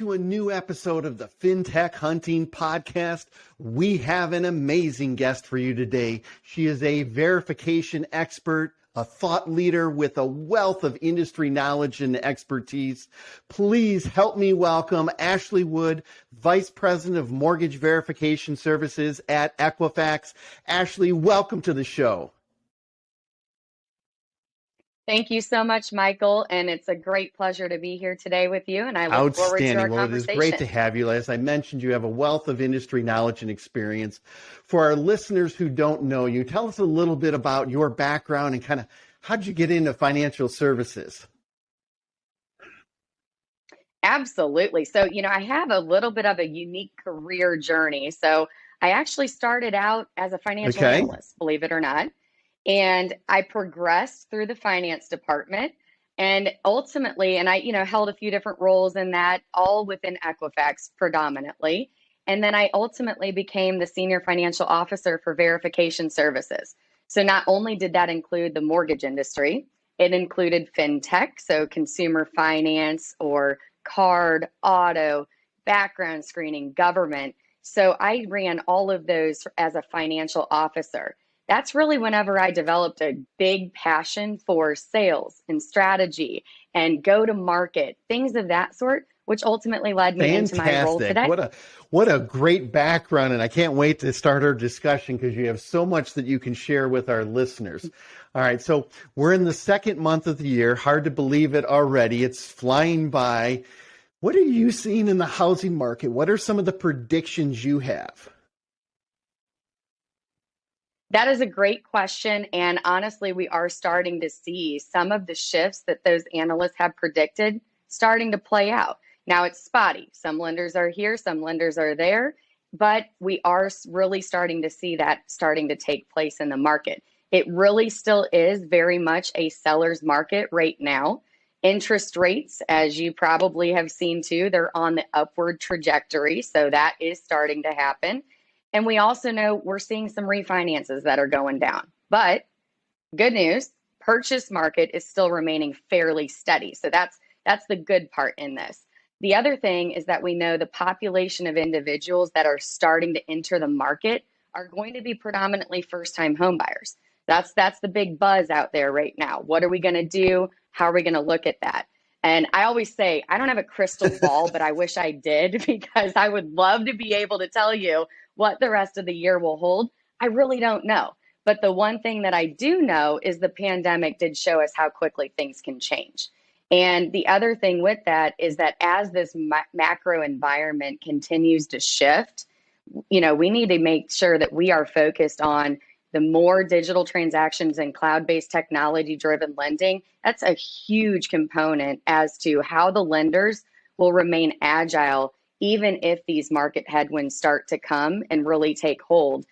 To a new episode of the Fintech Hunting Podcast. We have an amazing guest for you today. She is a verification expert, a thought leader with a wealth of industry knowledge and expertise. Please help me welcome Ashley Wood, Vice President of Mortgage Verification Services at Equifax. Ashley, welcome to the show. Thank you so much, Michael, and it's a great pleasure to be here today with you, and I look forward to our conversation. Well, it is great to have you. As I mentioned, you have a wealth of industry knowledge and experience. For our listeners who don't know you, tell us a little bit about your background and kind of how'd you get into financial services? Absolutely. So, I have a little bit of a unique career journey. So I actually started out as a financial analyst, believe it or not. And I progressed through the finance department and ultimately, and I, held a few different roles in that, all within Equifax predominantly. And then I ultimately became the senior financial officer for verification services. So not only did that include the mortgage industry, it included fintech, so consumer finance or card, auto, background screening, government. So I ran all of those as a financial officer. That's really whenever I developed a big passion for sales and strategy and go to market, things of that sort, which ultimately led me into my role today. What a great background. And I can't wait to start our discussion because you have so much that you can share with our listeners. All right. So we're in the second month of the year. Hard to believe it already. It's flying by. What are you seeing in the housing market? What are some of the predictions you have? That is a great question. And honestly, we are starting to see some of the shifts that those analysts have predicted starting to play out. Now it's spotty. Some lenders are here, some lenders are there, but we are really starting to see that starting to take place in the market. It really still is very much a seller's market right now. Interest rates, as you probably have seen too, they're on the upward trajectory. So that is starting to happen. And we also know we're seeing some refinances that are going down. But good news, purchase market is still remaining fairly steady. So that's the good part in this. The other thing is that we know the population of individuals that are starting to enter the market are going to be predominantly first-time homebuyers. That's the big buzz out there right now. What are we going to do? How are we going to look at that? And I always say, I don't have a crystal ball, but I wish I did because I would love to be able to tell you what the rest of the year will hold. I really don't know. But the one thing that I do know is the pandemic did show us how quickly things can change. And the other thing with that is that as this macro environment continues to shift, we need to make sure that we are focused on the more digital transactions and cloud-based technology-driven lending. That's a huge component as to how the lenders will remain agile even if these market headwinds start to come and really take hold.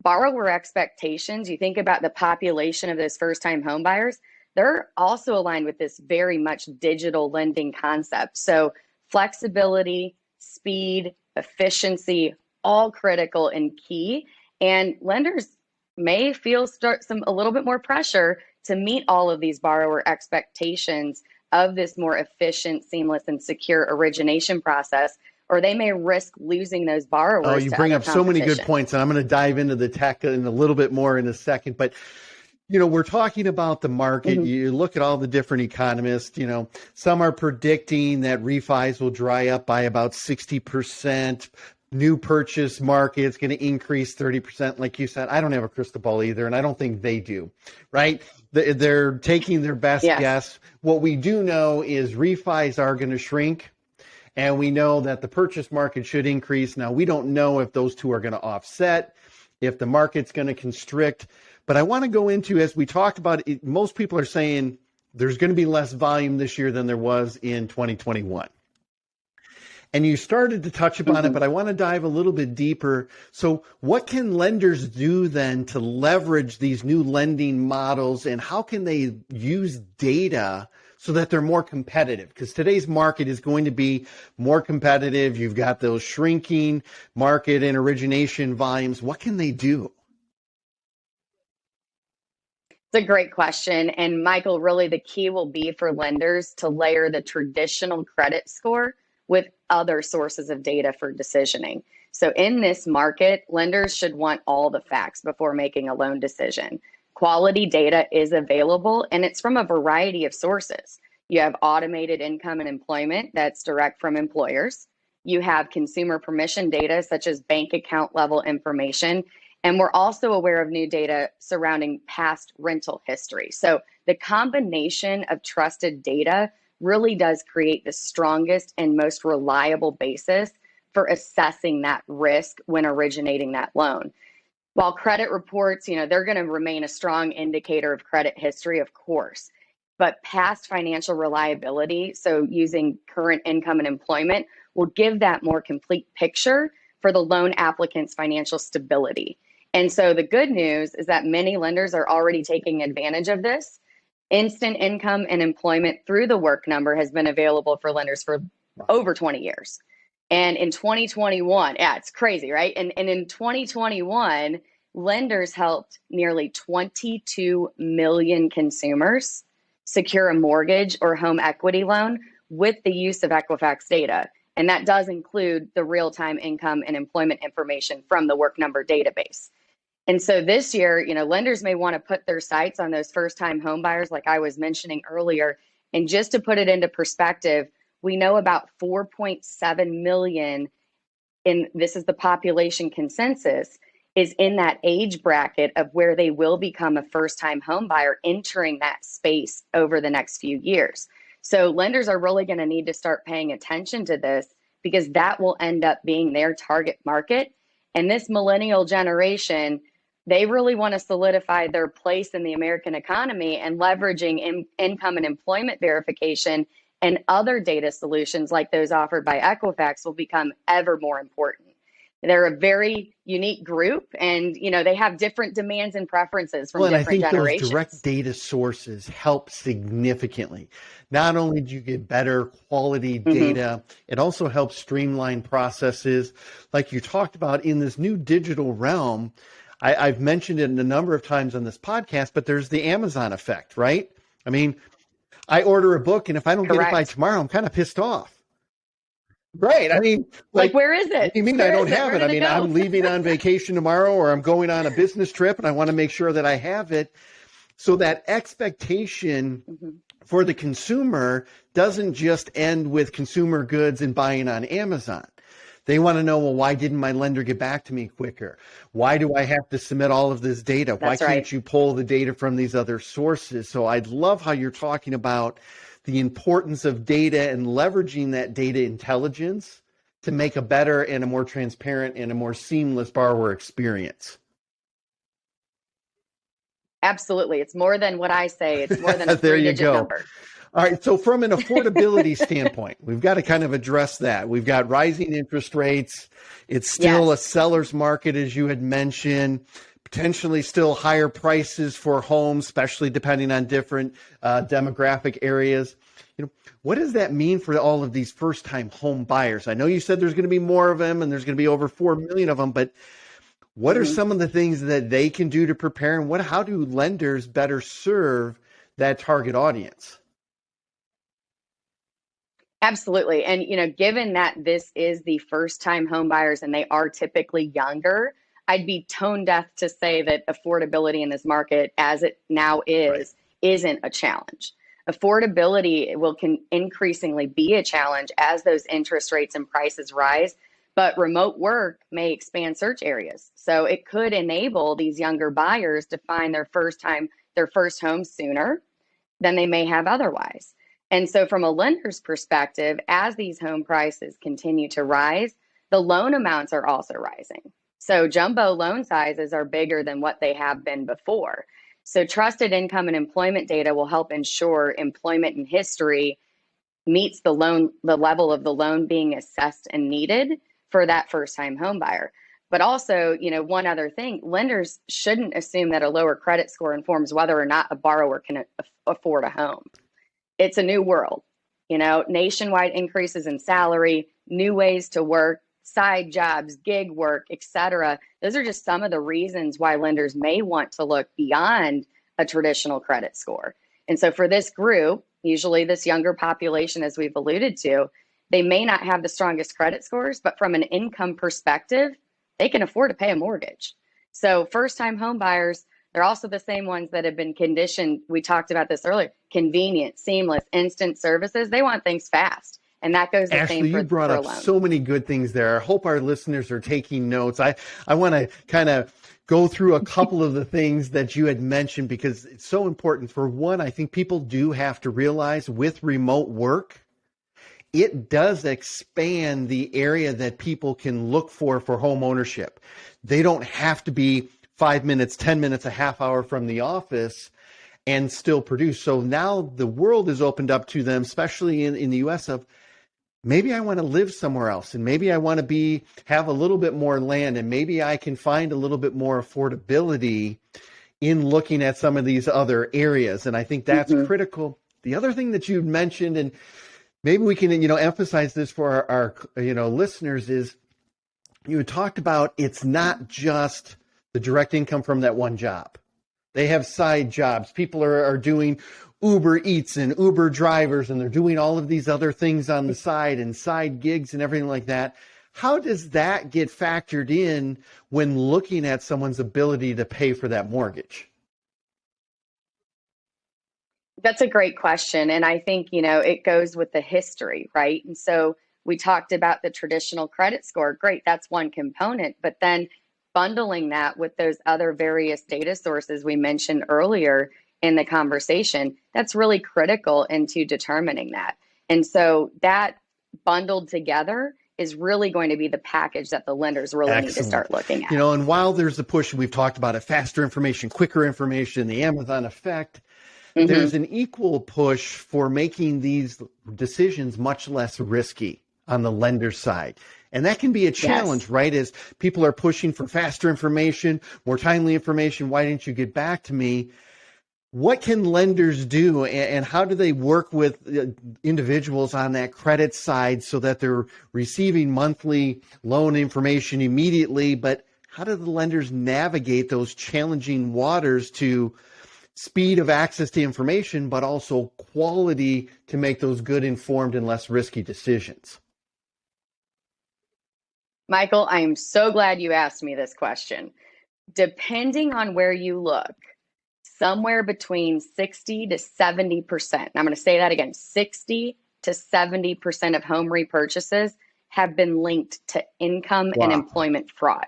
Borrower expectations, you think about the population of those first-time homebuyers, they're also aligned with this very much digital lending concept. So flexibility, speed, efficiency, all critical and key. And lenders may feel a little bit more pressure to meet all of these borrower expectations of this more efficient, seamless, and secure origination process, or they may risk losing those borrowers. Oh, you bring up so many good points, and I'm going to dive into the tech in a little bit more in a second. But, we're talking about the market. Mm-hmm. You look at all the different economists, some are predicting that refis will dry up by about 60%. New purchase market is going to increase 30%. Like you said, I don't have a crystal ball either, and I don't think they do, right? They're taking their best guess. What we do know is refis are going to shrink. And we know that the purchase market should increase. Now, we don't know if those two are going to offset, if the market's going to constrict. But I want to go into, as we talked about, most people are saying there's going to be less volume this year than there was in 2021. And you started to touch upon it, but I want to dive a little bit deeper. So what can lenders do then to leverage these new lending models, and how can they use data so that they're more competitive? Because today's market is going to be more competitive. You've got those shrinking market and origination volumes. What can they do? It's a great question. And Michael, really the key will be for lenders to layer the traditional credit score with other sources of data for decisioning. So in this market, lenders should want all the facts before making a loan decision. Quality data is available, and it's from a variety of sources. You have automated income and employment that's direct from employers. You have consumer permission data, such as bank account level information. And we're also aware of new data surrounding past rental history. So the combination of trusted data really does create the strongest and most reliable basis for assessing that risk when originating that loan. While credit reports, they're going to remain a strong indicator of credit history, of course, but past financial reliability, so using current income and employment, will give that more complete picture for the loan applicant's financial stability. And so the good news is that many lenders are already taking advantage of this. Instant income and employment through the work number has been available for lenders for over 20 years. And in 2021, it's crazy, right? And in 2021, lenders helped nearly 22 million consumers secure a mortgage or home equity loan with the use of Equifax data. And that does include the real-time income and employment information from the work number database. And so this year, lenders may want to put their sights on those first-time home buyers, like I was mentioning earlier. And just to put it into perspective, we know about 4.7 million, and this is the population consensus, is in that age bracket of where they will become a first-time home buyer entering that space over the next few years. So lenders are really going to need to start paying attention to this, because that will end up being their target market. And this millennial generation, they really want to solidify their place in the American economy, and leveraging income and employment verification and other data solutions like those offered by Equifax will become ever more important. They're a very unique group, and they have different demands and preferences from different generations. I think those direct data sources help significantly. Not only do you get better quality data, it also helps streamline processes. Like you talked about in this new digital realm, I've mentioned it a number of times on this podcast, but there's the Amazon effect, right? I mean, I order a book, and if I don't get it by tomorrow, I'm kind of pissed off. Right. I mean, like where is it? What do you mean I don't have it? I mean, I'm leaving on vacation tomorrow, or I'm going on a business trip, and I want to make sure that I have it. So that expectation for the consumer doesn't just end with consumer goods and buying on Amazon. They want to know, well, why didn't my lender get back to me quicker? Why do I have to submit all of this data? Why can't you pull the data from these other sources? So I love how you're talking about the importance of data and leveraging that data intelligence to make a better and a more transparent and a more seamless borrower experience. Absolutely. It's more than what I say. It's more than a three-digit number. All right. So from an affordability standpoint, we've got to kind of address that. We've got rising interest rates. It's still a seller's market, as you had mentioned, potentially still higher prices for homes, especially depending on different demographic areas. What does that mean for all of these first-time home buyers? I know you said there's going to be more of them, and there's going to be over 4 million of them, but what are some of the things that they can do to prepare, and how do lenders better serve that target audience? Absolutely. And, given that this is the first time home buyers and they are typically younger, I'd be tone deaf to say that affordability in this market, as it now is, isn't a challenge. Affordability will increasingly be a challenge as those interest rates and prices rise, but remote work may expand search areas. So it could enable these younger buyers to find their first home sooner than they may have otherwise. And so from a lender's perspective, as these home prices continue to rise, the loan amounts are also rising. So jumbo loan sizes are bigger than what they have been before. So trusted income and employment data will help ensure employment and history meets the level of the loan being assessed and needed for that first-time home buyer. But also, one other thing, lenders shouldn't assume that a lower credit score informs whether or not a borrower can afford a home. It's a new world, nationwide increases in salary, new ways to work, side jobs, gig work, etc. Those are just some of the reasons why lenders may want to look beyond a traditional credit score. And so for this group, usually this younger population, as we've alluded to, They may not have the strongest credit scores, but from an income perspective, they can afford to pay a mortgage. So first-time home buyers, they're also the same ones that have been conditioned. We talked about this earlier, convenient, seamless, instant services. They want things fast. And that goes the Ashley, same you brought for a up loan. so many good things there. I hope our listeners are taking notes. I want to kind of go through a couple of the things that you had mentioned because it's so important. For one, I think people do have to realize with remote work, it does expand the area that people can look for home ownership. They don't have to be 5 minutes, 10 minutes, a half hour from the office and still produce. So now the world is opened up to them, especially in the US, of maybe I want to live somewhere else, and maybe I want to have a little bit more land, and maybe I can find a little bit more affordability in looking at some of these other areas. And I think that's critical. The other thing that you mentioned, and maybe we can, emphasize this for our listeners, is you talked about it's not just the direct income from that one job. They have side jobs. People are doing Uber Eats and Uber drivers, and they're doing all of these other things on the side and side gigs and everything like that. How does that get factored in when looking at someone's ability to pay for that mortgage? That's a great question. And I think, it goes with the history, right? And so we talked about the traditional credit score. Great, that's one component. But then bundling that with those other various data sources we mentioned earlier in the conversation, that's really critical into determining that. And so that bundled together is really going to be the package that the lenders really need to start looking at. And while there's the push, we've talked about it, faster information, quicker information, the Amazon effect, there's an equal push for making these decisions much less risky on the lender's side. And that can be a challenge, right? As people are pushing for faster information, more timely information. Why didn't you get back to me? What can lenders do, and how do they work with individuals on that credit side so that they're receiving monthly loan information immediately? But how do the lenders navigate those challenging waters to speed of access to information, but also quality to make those good, informed, and less risky decisions? Michael, I am so glad you asked me this question. Depending on where you look, somewhere between 60 to 70%, and I'm going to say that again, 60 to 70% of home repurchases have been linked to income and employment fraud.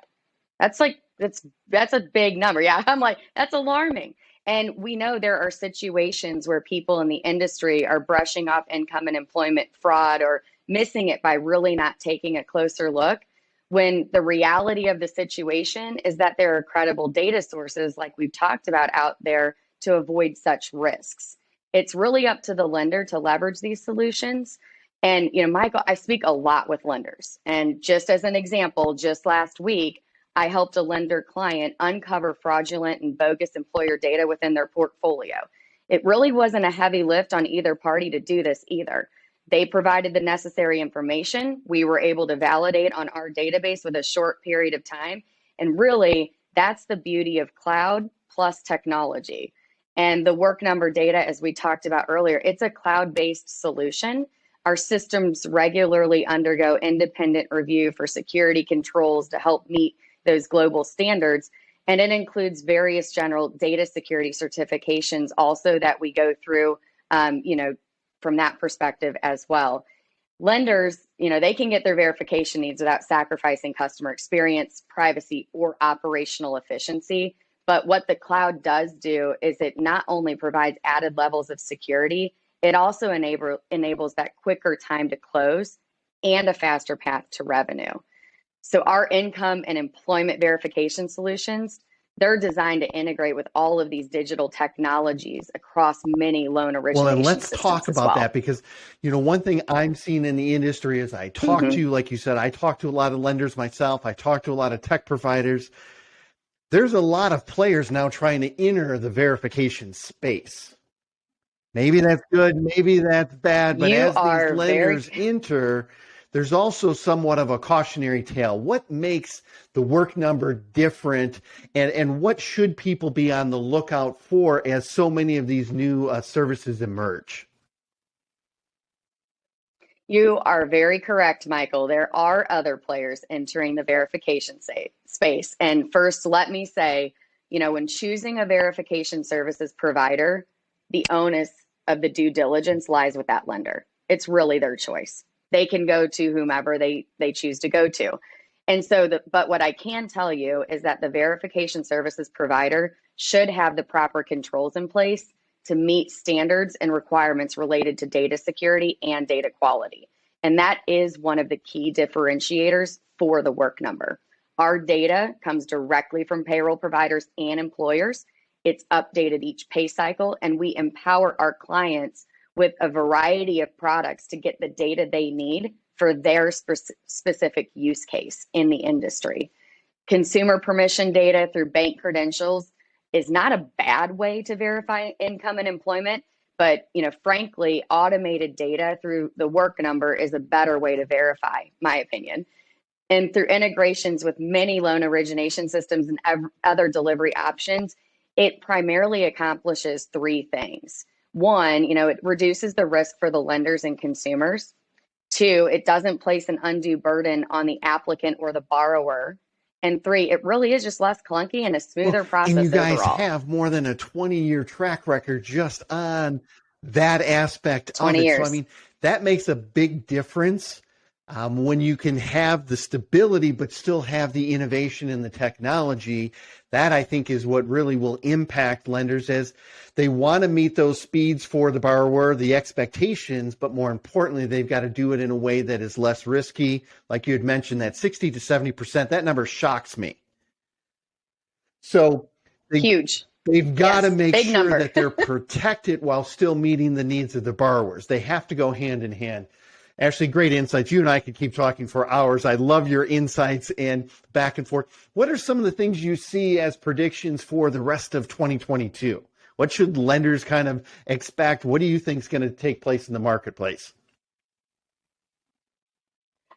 That's a big number. Yeah, I'm like, that's alarming. And we know there are situations where people in the industry are brushing off income and employment fraud or missing it by really not taking a closer look, when the reality of the situation is that there are credible data sources like we've talked about out there to avoid such risks. It's really up to the lender to leverage these solutions. And, Michael, I speak a lot with lenders. And just as an example, just last week, I helped a lender client uncover fraudulent and bogus employer data within their portfolio. It really wasn't a heavy lift on either party to do this either. They provided the necessary information. We were able to validate on our database with a short period of time. And really, that's the beauty of cloud plus technology. And the work number data, as we talked about earlier, it's a cloud-based solution. Our systems regularly undergo independent review for security controls to help meet those global standards. And it includes various general data security certifications also that we go through, from that perspective as well. Lenders, they can get their verification needs without sacrificing customer experience, privacy, or operational efficiency. But what the cloud does do is it not only provides added levels of security, it also enables that quicker time to close and a faster path to revenue. So our income and employment verification solutions, they're designed to integrate with all of these digital technologies across many loan origination systems. Well, and let's talk about that because, one thing I'm seeing in the industry is I talk to, like you said, I talk to a lot of lenders myself. I talk to a lot of tech providers. There's a lot of players now trying to enter the verification space. Maybe that's good, maybe that's bad, but as these lenders enter, there's also somewhat of a cautionary tale. What makes the work number different, and what should people be on the lookout for as so many of these new services emerge? You are very correct, Michael. There are other players entering the verification space. And first, let me say, when choosing a verification services provider, the onus of the due diligence lies with that lender. It's really their choice. They can go to whomever they choose to go to. And so, but what I can tell you is that the verification services provider should have the proper controls in place to meet standards and requirements related to data security and data quality. And that is one of the key differentiators for the Work Number. Our data comes directly from payroll providers and employers. It's updated each pay cycle, and we empower our clients with a variety of products to get the data they need for their specific use case in the industry. Consumer permission data through bank credentials is not a bad way to verify income and employment, but frankly, automated data through the Work Number is a better way to verify, my opinion. And through integrations with many loan origination systems and other delivery options, it primarily accomplishes three things. One, it reduces the risk for the lenders and consumers. Two, it doesn't place an undue burden on the applicant or the borrower. And three, it really is just less clunky and a smoother process overall. And you guys have more than a 20-year track record just on that aspect of it. 20 years. So, I mean, that makes a big difference when you can have the stability but still have the innovation and the technology. That, I think, is what really will impact lenders as they want to meet those speeds for the borrower, the expectations, but more importantly, they've got to do it in a way that is less risky. Like you had mentioned, that 60 to 70%, that number shocks me. So huge. They've got to make sure that they're protected while still meeting the needs of the borrowers. They have to go hand in hand. Ashley, great insights. You and I could keep talking for hours. I love your insights and back and forth. What are some of the things you see as predictions for the rest of 2022? What should lenders kind of expect? What do you think is going to take place in the marketplace?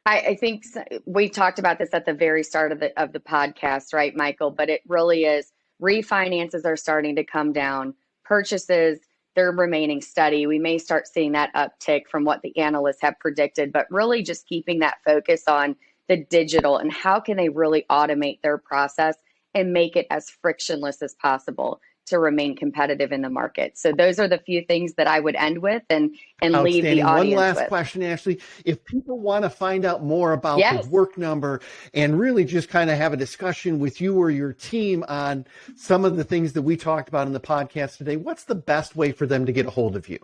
I think we talked about this at the very start of the podcast, right, Michael? But it really is. Refinances are starting to come down. Purchases, they're remaining steady. We may start seeing that uptick from what the analysts have predicted, but really just keeping that focus on the digital and how can they really automate their process and make it as frictionless as possible to remain competitive in the market. So those are the few things that I would end with and leave the audience with. One last question, Ashley. If people want to find out more about the Work Number and really just kind of have a discussion with you or your team on some of the things that we talked about in the podcast today, what's the best way for them to get a hold of you?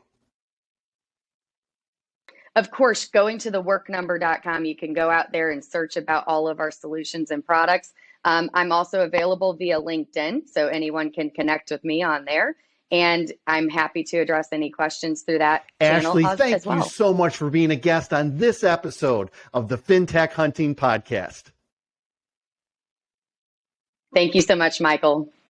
Of course, going to theworknumber.com, you can go out there and search about all of our solutions and products. I'm also available via LinkedIn, so anyone can connect with me on there. And I'm happy to address any questions through that channel. Ashley, thank you so much for being a guest on this episode of the Fintech Hunting Podcast. Thank you so much, Michael.